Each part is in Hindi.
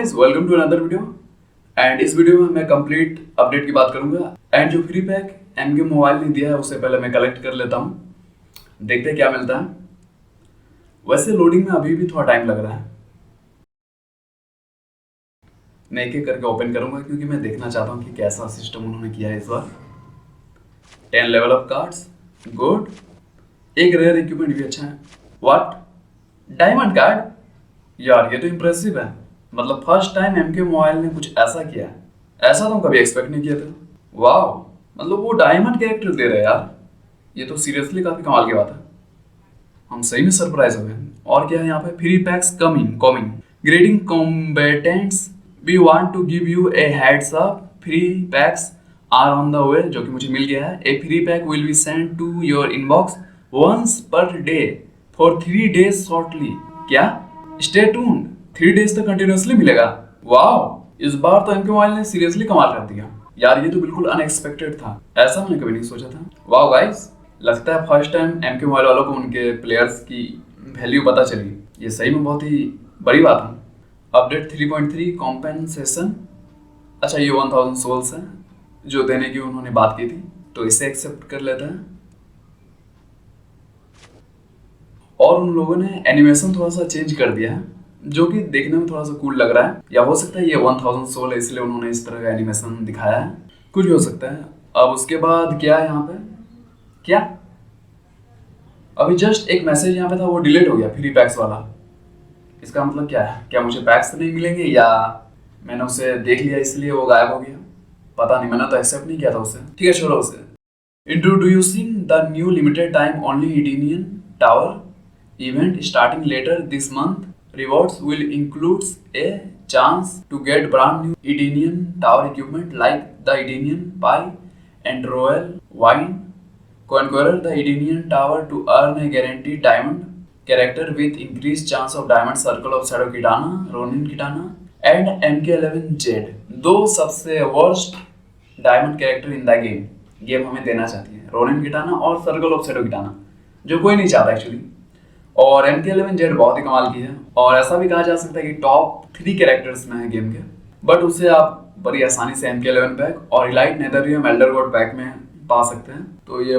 Guys, welcome to another video. And इस वीडियो में मैं कंप्लीट अपडेट की बात करूंगा। एंड जो फ्री पैक एमके मोबाइल ने दिया है उससे पहले मैं कलेक्ट कर लेता हूं, देखते हैं क्या मिलता है। वैसे लोडिंग में अभी भी थोड़ा टाइम लग रहा है, मैं एक एक करके ओपन करूंगा क्योंकि मैं देखना चाहता हूं कि कैसा सिस्टम उन्होंने किया है इस बार। 10 लेवल अप कार्ड्स, गुड। एक रेयर इक्विपमेंट भी अच्छा है। What, diamond card? यार ये तो इम्प्रेसिव है। मतलब फर्स्ट टाइम एमके मोबाइल ने कुछ ऐसा किया है, ऐसा तो हम कभी एक्सपेक्ट नहीं किया था। वाह, मतलब वो डायमंड कैरेक्टर दे रहे हैं यार, ये तो सीरियसली काफी कमाल की बात है। हम सही में सरप्राइज हो गए। और क्या है यहाँ पे, free packs coming greetings combatants, we want to give you a heads up, free packs are on the way, जो कि मुझे मिल गया है। A free pack will be send to your inbox once per day for 3 days shortly. क्या, स्टे ट्यून्ड, 3 days तक कंटिन्यूअसली मिलेगा। वाह, इस बार तो एमके मोबाइल ने सीरियसली कमाल कर दिया यार, ये तो बिल्कुल अनएक्सपेक्टेड था, ऐसा मैंने कभी नहीं सोचा था। वाह गाइस, लगता है फर्स्ट टाइम एमके मोबाइल वालों को उनके प्लेयर्स की वैल्यू पता चली, ये सही में बहुत ही बड़ी बात है। अपडेट 3.3 कॉम्पेंसेशन, अच्छा ये 1000 सोल्स है जो देने की उन्होंने बात की थी, तो इसे एक्सेप्ट कर लेते हैं। और उन लोगों ने एनिमेशन थोड़ा सा चेंज कर दिया है जो कि देखने में थोड़ा सा कूल लग रहा है, या हो सकता है ये 1000 सोल है इसलिए उन्होंने इस तरह का एनिमेशन दिखाया है, कुछ भी हो सकता है। अब उसके बाद क्या है यहाँ पे, क्या अभी जस्ट एक मैसेज यहाँ पे था वो डिलीट हो गया, फ्री पैक्स वाला। इसका मतलब क्या है, क्या मुझे पैक्स नहीं मिलेंगे या मैंने उसे देख लिया इसलिए वो गायब हो गया, पता नहीं, मैंने तो एक्सेप्ट नहीं किया था उसे। ठीक है, छोड़ो उसे। Introducing the new limited time only idinian tower event starting later this month. Rewards will include a chance to get brand new Edenian tower equipment like the Edenian Pie and Royal Wine. Conqueror the Edenian tower to earn a guaranteed diamond character with increased chance of diamond circle of Shadow Kitana, Ronin Kitana and MK11Z. दो सबसे worst diamond character in the game हमें देना चाहती है, रोनिन किटाना और सर्कल ऑफ शैडो किटाना, जो कोई नहीं चाहता एक्चुअली। और MK11Z बहुत ही कमाल की है, और ऐसा भी कहा जा सकता है कि टॉप 3 कैरेक्टर्स में है गेम के, बट उसे आप बड़ी आसानी से MK11 पैक और elite Netherrealm elder god pack में पा सकते हैं। तो ये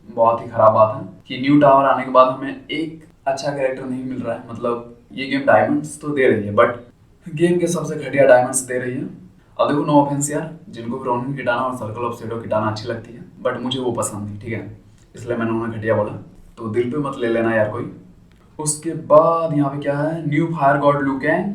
बहुत ही खराब बात है कि न्यू टावर आने के बाद हमें एक अच्छा कैरेक्टर नहीं मिल रहा है। मतलब ये गेम डायमंड्स तो दे रही है बट गेम के सबसे घटिया डायमंड्स दे रही है। अब देखो, नो ऑफेंस यार, जिनको भी रोनिन किटाना और सर्कल ऑफ शैडो किटाना अच्छी लगती है, बट मुझे वो पसंद नहीं, ठीक है, इसलिए मैंने उन्हें घटिया बोला, तो दिल पे मत ले लेना यार कोई। उसके बाद यहाँ पे क्या है, न्यू फायर गॉड लू Kang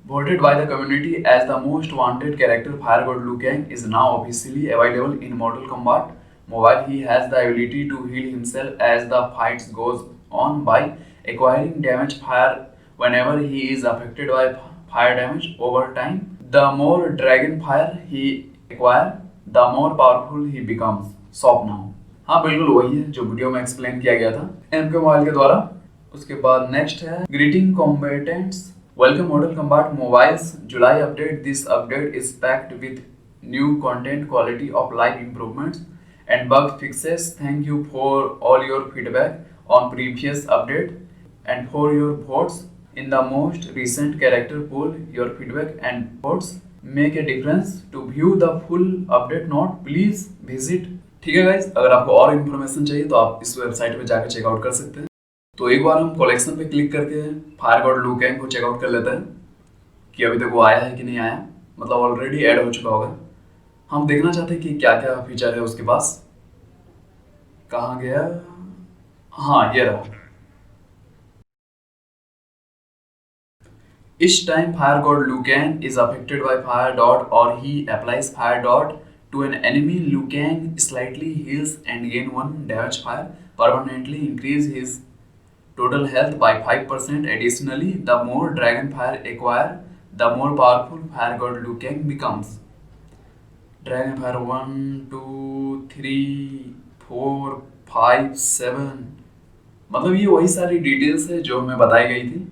voted by the community as the most wanted character. Fire God Liu Kang is now officially available in Mortal Kombat Mobile. He has the ability to heal himself as the fight goes on by acquiring damage fire whenever he is affected by fire damage over time. The more dragon fire he acquires, the more powerful he becomes. Stop now. हाँ बिल्कुल वही है जो वीडियो में एक्सप्लेन किया गया था एमके मोबाइल के द्वारा। उसके बाद नेक्स्ट है greeting combatants, welcome Mortal Kombat Mobile's July update. This update is packed with new content, quality of life improvements and bug fixes. Thank you for all your feedback on previous update and for your votes in the most recent character poll. Your feedback and votes make a difference to view the full update note, please visit. ठीक है गाइज, अगर आपको और इन्फॉर्मेशन चाहिए तो आप इस वेबसाइट पे जाकर चेकआउट कर सकते हैं। तो एक बार हम कलेक्शन पे क्लिक करके फायर गॉड लू कैंग को चेकआउट कर लेते हैं कि अभी तक वो आया है कि नहीं आया, मतलब ऑलरेडी ऐड हो चुका होगा। हम देखना चाहते हैं कि क्या क्या फीचर है उसके पास। कहाँ गया, हाँ ये रहा। Each time Fire God Liu Kang is affected by fire dot or he applies fire dot to an enemy, Liu Kang slightly heals and gain 1 damage fire, permanently increase his total health by 5%. Additionally, the more dragon fire acquire, the more powerful Fire God Liu Kang becomes. Dragon fire 1, 2, 3, 4, 5, 7, मतलब ये वही सारी डिटेल्स है जो हमें बताई गई थी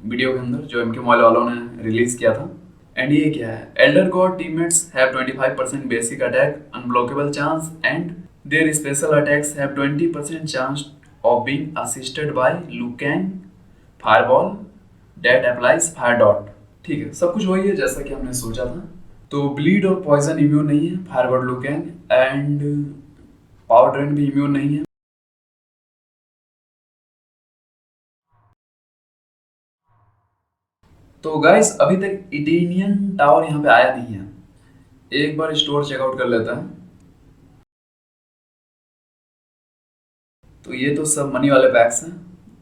वीडियो के अंदर जो एमके मोबाइल वालों ने रिलीज किया था। एंड ये क्या है, Elder God teammates have 25% basic attack unblockable chance and their special attacks have 20% chance of being assisted by Liu Kang fireball that applies fire dot. ठीक है, सब कुछ वही है जैसा कि हमने सोचा था। तो ब्लीड और पॉइजन इम्यून नहीं है फायरबर्ड लुकैंग, एंड पावर ड्रेन भी इम्यून नहीं है। तो गाइस अभी तक इटेनियन टावर यहाँ पे आया नहीं है। एक बार स्टोर चेकआउट कर लेता है। तो ये तो सब मनी वाले पैक्स हैं,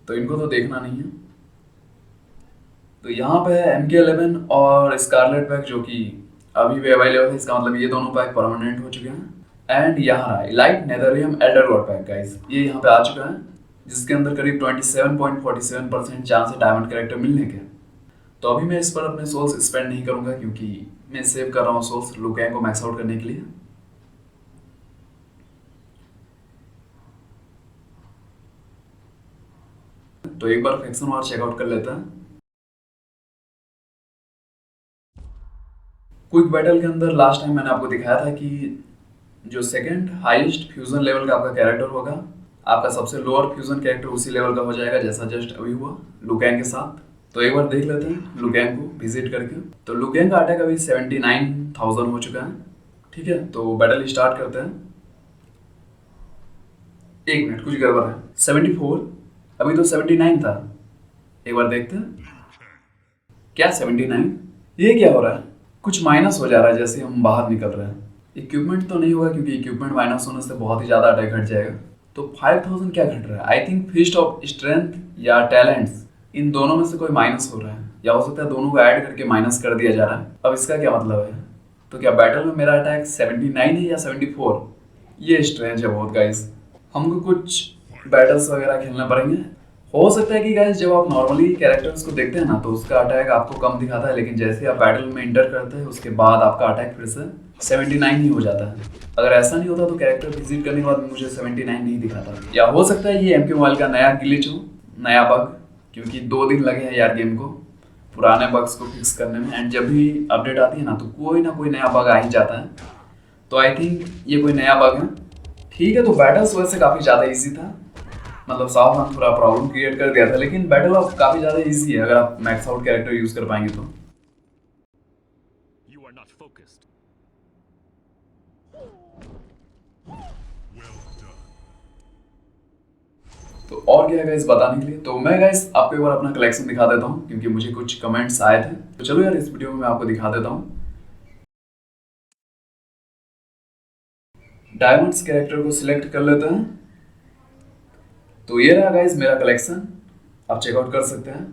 तो इनको तो देखना नहीं है। तो यहाँ पे है MK11 और स्कारलेट पैक जो कि अभी भी अवेलेबल है। इसका मतलब ये दोनों पैक परमानेंट हो चुके हैं। एंड यहाँ रहा elite Netherrealm elder god pack guys, ये यहाँ पे आ चुका है, जिसके अंदर करीब 27.47% चांस है डायमंड कैरेक्टर मिलने के। तो अभी मैं इस पर अपने सोल्स स्पेंड नहीं करूंगा, क्योंकि मैं सेव कर रहा हूँ सोल्स लुकैंग को मैक्स आउट करने के लिए। तो एक बार फैक्शन वार चेकआउट कर लेता है। क्विक बैटल के अंदर लास्ट टाइम मैंने आपको दिखाया था कि जो सेकंड हाईएस्ट फ्यूजन लेवल का आपका कैरेक्टर होगा, आपका सबसे लोअर फ्यूजन कैरेक्टर उसी लेवल का हो जाएगा, जैसा जस्ट अभी हुआ लुकैंग के साथ। तो एक बार देख लेते हैं लुकैंग को विजिट करके। तो लुकैंग का अटैक अभी 79,000 हो चुका है। ठीक है, तो बैटल स्टार्ट करते हैं। एक मिनट, कुछ गड़बड़ है। 74, अभी तो 79 था। एक बार देखते हैं। क्या 79? ये क्या हो रहा है? कुछ माइनस हो जा रहा है जैसे हम बाहर निकल रहे हैं। इक्विपमेंट तो नहीं होगा, क्योंकि इक्विपमेंट माइनस होने से बहुत ही ज़्यादा अटैक घट जाएगा। तो 5000 क्या घट रहा है? I think fist of strength या टैलेंट्स, इन दोनों में से कोई माइनस हो रहा है, या हो सकता है दोनों को ऐड करके माइनस कर दिया जा रहा है। अब इसका क्या मतलब है? तो क्या बैटल में मेरा अटैक 79 है या 74? ये स्ट्रेंज है बहुत गाइस। हमको कुछ बैटल्स वगैरह खेलना पड़ेंगे। हो सकता है कि गाइस जब आप नॉर्मली कैरेक्टर्स को देखते हैं ना, तो उसका अटैक आपको कम दिखाता है, लेकिन जैसे आप बैटल में इंटर करते हैं उसके बाद आपका अटैक फिर से 79 ही हो जाता है। अगर ऐसा नहीं होता तो कैरेक्टर विजिट करने के बाद मुझे 79 नहीं दिखाता। या हो सकता है ये MK मोबाइल का नया ग्लिच हो, नया बग, क्योंकि 2 दिन लगे हैं यार गेम को पुराने बग्स को फिक्स करने में। एंड जब भी अपडेट आती है ना, तो कोई ना कोई नया बग आ ही जाता है। तो आई थिंक ये कोई नया बग है। ठीक है, तो बैटल्स वैसे काफ़ी ज़्यादा ईजी था, मतलब साफ में थोड़ा प्रॉब्लम क्रिएट कर दिया था, लेकिन बैटल अब काफ़ी ज़्यादा ईजी है अगर आप मैक्स आउट कैरेक्टर यूज़ कर पाएंगे तो। तो और क्या है गाइस बताने के लिए, तो मैं गाइस आपको एक बार अपना कलेक्शन दिखा देता हूँ, क्योंकि मुझे कुछ कमेंट्स आए थे। तो चलो यार इस वीडियो में मैं आपको दिखा देता हूँ। डायमंड्स कैरेक्टर को सिलेक्ट कर लेते हैं। तो ये रहा गाइस मेरा कलेक्शन, आप चेकआउट कर सकते हैं।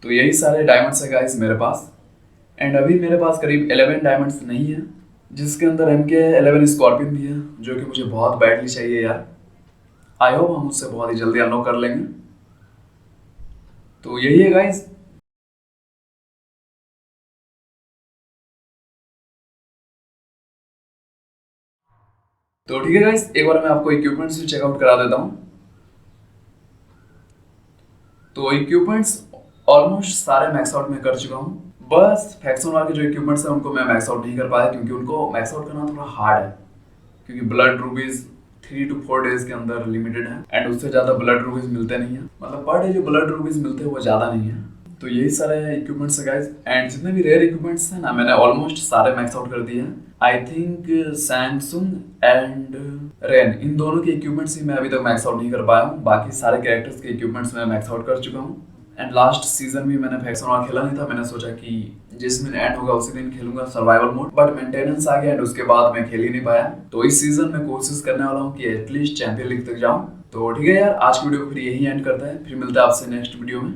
तो यही सारे डायमंड्स है गाइस मेरे पास। एंड अभी मेरे पास करीब 11 डायमंड्स नहीं है, जिसके अंदर MK11 स्कॉर्पियन भी है, जो कि मुझे बहुत बैडली चाहिए यार। आई होप हम उससे बहुत ही जल्दी अनलॉक कर लेंगे। तो यही है गाइस। तो ठीक है गाइस, एक बार मैं आपको इक्विपमेंट्स भी चेकआउट करा देता हूँ। तो इक्विपमेंट्स ऑलमोस्ट सारे मैक्स आउट में कर चुका हूँ। बस फैक्शन वाले जो इक्विपमेंट्स हैं उनको मैं मैक्स आउट नहीं कर पाया, क्योंकि उनको मैक्स आउट करना थोड़ा हार्ड है, क्योंकि ब्लड रूबीज 3 to 4 डेज के अंदर लिमिटेड है। एंड उससे ज़्यादा ब्लड रूबीज मिलते नहीं है, मतलब पर डे जो ब्लड रूबीज मिलते हैं वो ज़्यादा नहीं है। तो यही सारे इक्विपमेंट्स है गाइस। एंड जितने भी रेयर इक्विपमेंट्स हैं ना, मैंने ऑलमोस्ट सारे मैक्स आउट कर दिए हैं। I think Samsung and Rain, इन दोनों के इक्विपमेंट्स ही मैं अभी तक मैक्स आउट नहीं कर पाया हूँ। बाकी सारे कैरेक्टर्स के इक्विपमेंट्स मैं मैक्स आउट कर चुका हूँ। एंड लास्ट सीजन भी मैंने फैक्शन वार खेला नहीं था, मैंने सोचा कि जिस दिन एंड होगा उसी दिन खेलूंगा सर्वाइवल मोड, बट मेंटेनेंस आ गया एंड उसके बाद मैं खेल ही नहीं पाया। तो इस सीजन में कोशिश करने वाला हूँ कि एटलीस्ट चैंपियन लीग तक जाऊँ। तो ठीक है यार, आज की वीडियो को फिर यही एंड करता है, फिर मिलता है आपसे नेक्स्ट वीडियो में।